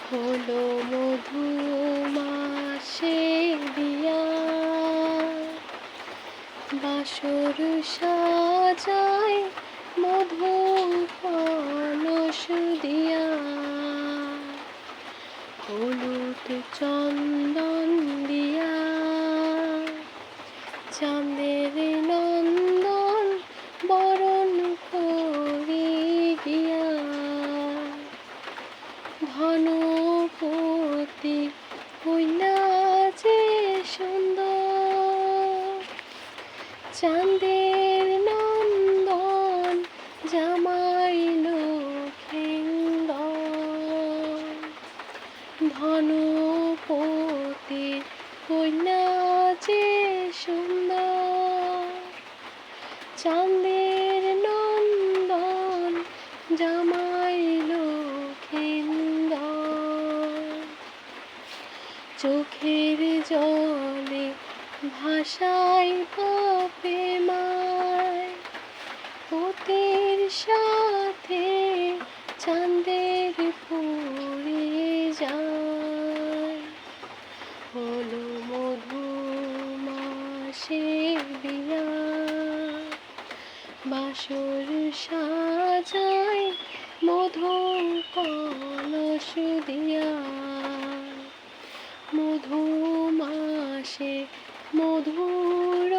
হলো মধুমাসে বিয়া, বাসর সাজায় মধু কলস দিয়া। হলুদ চন্দন দিয়া চাঁদের নন্দন বরণ করি গিয়া। ধনপতি হইলা যে সুন্দর, চাঁদের নন্দন জামাই লক্ষিন্দর। ধনপতি হইলা যে সুন্দর, চাঁদের নন্দন জামাই লক্ষিন্দর। চোখের জলে ভাসাই বাপে মায়, পতির সাথে চাঁদের পুরে যায়। হলো মধুমাসে বিয়া, বাসর সাজায় মধু কলস দিয়া। মধুমাসে মধুর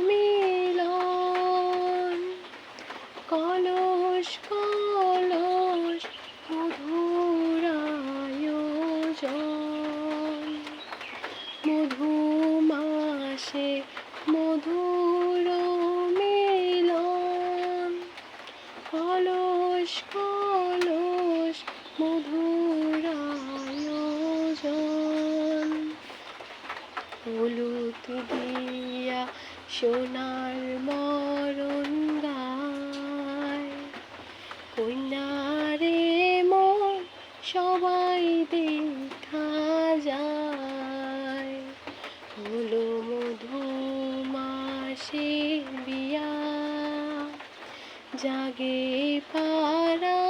মিলন, কলস কলস মধুর আয়োজন। মধুমাসে মধুর মিলন, কলস কলস মধুর আয়োজন। হলুদ দিয়া সোনার মরণ গায়, কন্যারে মন সবাই দেখা যায়। হলো মধুমাসে বিয়া, জাগে পাড়া